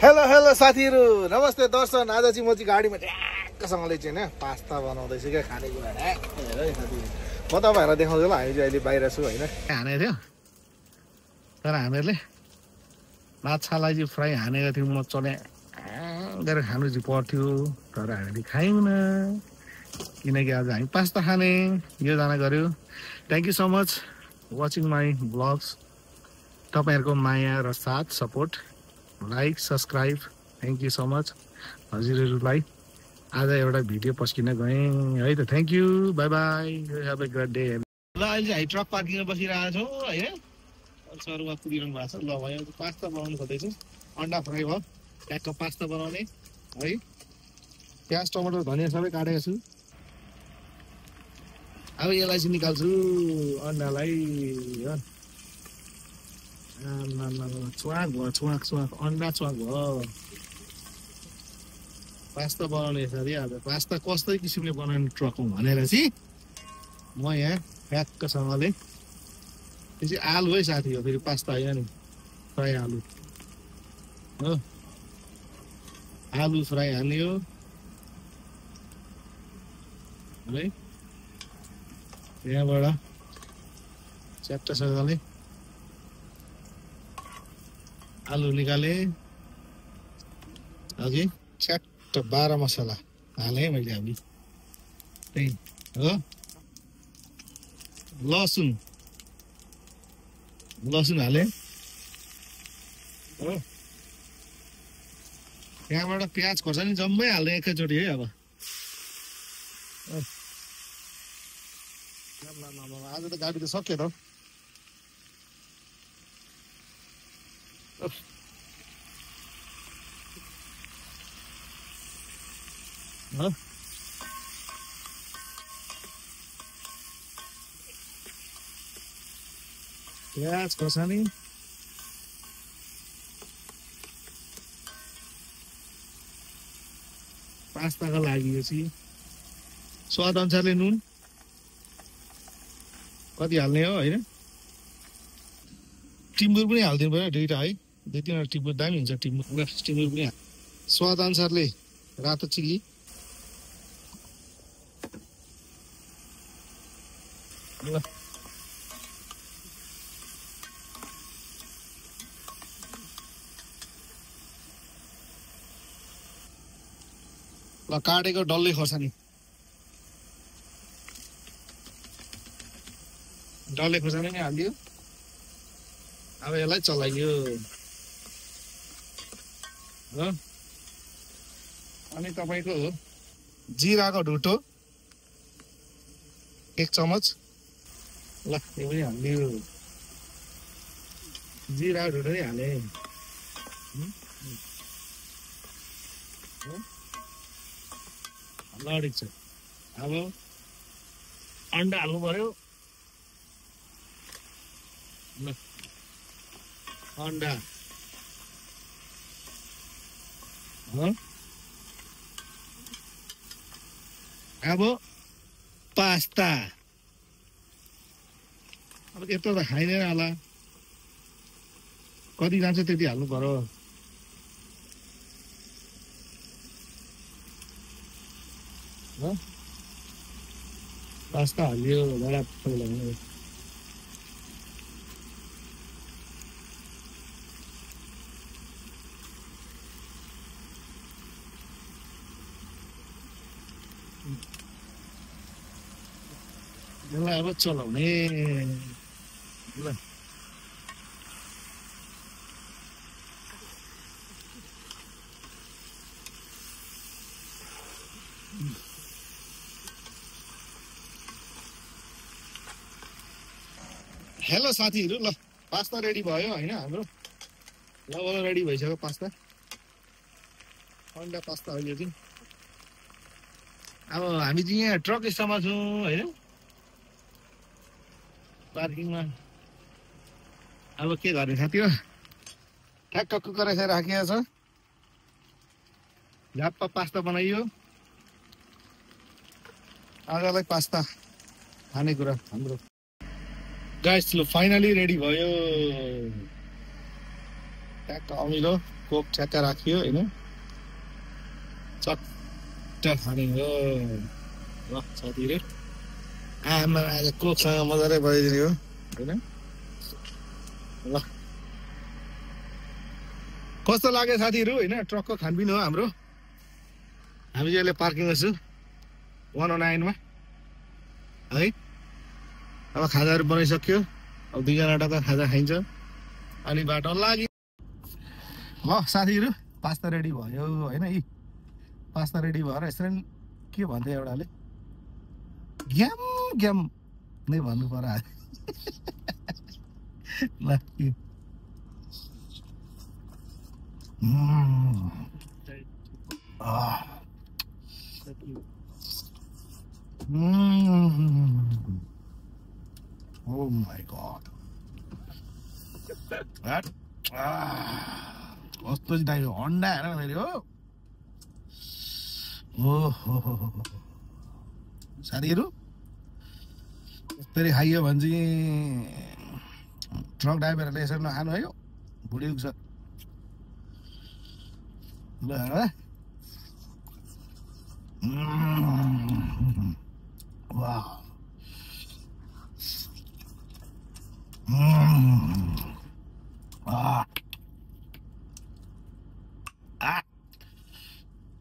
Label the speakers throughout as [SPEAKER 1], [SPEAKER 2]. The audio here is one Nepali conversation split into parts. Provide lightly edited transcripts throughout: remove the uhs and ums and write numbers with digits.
[SPEAKER 1] हेलो हेलो साथीहरु नमस्ते दर्शन। आज चाहिँ म चाहिँ गाडीमा ट्याक्कसँगले चाहिँ हैन पास्ता बनाउँदैछु क्या खानेकुरा। हेर है साथीहरु, म तपाईहरुलाई देखाउँछु ल। हामी चाहिँ अहिले बाहिर छु हैन। हानेको थियो तर हामीहरुले माछालाई चाहिँ फ्राई हानेको थियौँ। मजाले गरेर खानु चाहिँ पर्थ्यो तर हामीले खायौँ न किनकि आज हामी पास्ता खाने योजना गर्यो। Thank you so much watching my blogs. तपाईहरुको माया र साथ support like subscribe thank you so much हजुरहरुलाई। आज एउटा भिडियो पस्किन गएँ है त। Thank you bye bye have a great day. ल अहिले चाहिँ ट्रक पार्किङमा बसिरहेको छौँ हैन। सरुवा पुगिरहनु भएको छ। ल भयो पास्ता बनाउनु खोज्दैछु। अन्डा फ्राई भयो ट्याक्क पास्ता बनाउने है। प्याज टमाटर धनिया सबै काटेको छु। अब यसलाई चाहिँ निकाल्छु अन्डालाई। चुवाक भयो चुवाक चुवाक अन्डा चुवाक भयो। पास्ता बनाउने साथी। अब पास्ता कस्तै किसिमले बनाउने ट्रकमा भनेर चाहिँ म यहाँ ठ्याक्कसँगले त्यो चाहिँ आलु है साथी हो। फेरि पास्ता होइन नि फ्राई आलु हो। आलु फ्राई हाल्ने हो है। यहाँबाट च्याट्टसँगले आलु निकाले अघि च्याट्ट 12 मसला हालेँ मैले। हामी त्यही हो। लसुन हालेँ हो। त्यहाँबाट प्याज खोर्सानी जम्मै हाल्ने एकैचोटि है। अब आज त गाडी त सक्यो त। प्याज खोर्सानी पास्ताको लागि यो चाहिँ स्वाद अनुसारले नुन कति हाल्ने हो हैन। टिम्बुर पनि हाल्दिनु पर्यो दुईटा है। 2-3 टिम्बुर दामी हुन्छ। टिम्बुर पनि स्वाद अनुसारले रातो चिल्ली ल काटेको डल्ले खोर्सानी नै हालिदियो। अब यसलाई चलाइयो हो। अनि तपाईको जिराको ढुटो 1 चमच ल यो पनि हालिदियो। जिरा ढुटो नै हाले। लडिक छ। अब अन्डा हाल्नु पर्यो ल। अन्डा अब पास्ता। अब यत्रो त खाइँदैन होला कति जान्छ त्यति हाल्नु पर्यो। पास्ता हालियो बराबर लगाउने। यसलाई अब चलाउने ल। हेलो साथीहरु, ल पास्ता रेडी भयो हैन हाम्रो। ल रेडी भइसक्यो पास्ता। अन्डा पास्ता हो यो चाहिँ। अब हामी चाहिँ यहाँ ट्रक स्टपमा छौँ हैन पार्किङमा। अब के गर्ने साथी हो। ठ्याक्क कुकर यसरी राखिएको छ। झ्याप्प पास्ता बनाइयो। आजलाई पास्ता खानेकुरा हाम्रो। गाइस ल फाइनली रेडी भयो। ट्याक्क अमिलो कोक च्याक्का राखियो होइन चट्ट खाने हो ल साथीहरू आमा आज कोकसँग मजाले भइदिने हो होइन ल कस्तो लाग्यो साथीहरू होइन ट्रकको खानपिन हो हाम्रो हामी चाहिँ अहिले पार्किङमा छु 109 मा है अब खाजाहरू बनाइसक्यो अब दुईजनावटा त खाजा खाइन्छ अनि बाटो लाग्यो ल साथीहरू पास्ता रेडी भयो होइन यी पास्ता रेडी भएर यसरी के भन्थ्यो एउटाले ग्याम ग्याम नै भन्नु पर्यो ल Oh my god. That कस्तो चाहिँ दाइ हन्डा हेर फेरि हो ओहो साथीहरू फेरि खाइयो भने चाहिँ ट्रक ड्राइभरहरूले यसरी नखानु है भुँडी दुख्छ ल वाह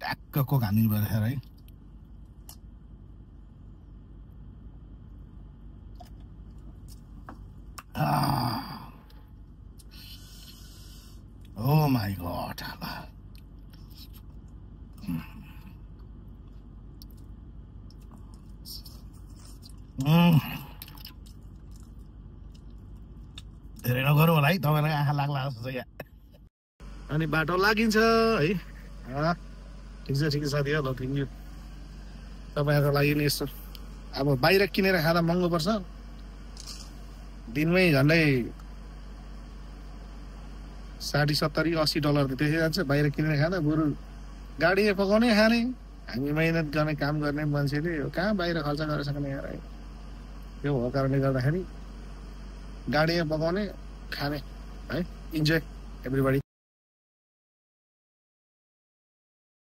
[SPEAKER 1] ट्याक्कको खानु पर्छ है Oh my god. धेरै नगरौँ होला है तपाईँलाई आँखा लाग्ला जस्तो छ यहाँ अनि बाटो लागिन्छ है ठिक छ साथी ल थ्याङ्क यू तपाईँहरूको लागि नि यस्तो अब बाहिर किनेर खाँदा महँगो पर्छ दिनमै झन्डै $60-70-80 त त्यसै जान्छ बाहिर किनेर खाँदा बरु गाडीमा पकाउने खाने हामी मेहनत गर्ने काम गर्ने मान्छेले कहाँ बाहिर खर्च गरेर सक्ने यार यो हो कारणले गर्दाखेरि गाडीमा पकाउने खाने है इन्जोय एभ्रीबडी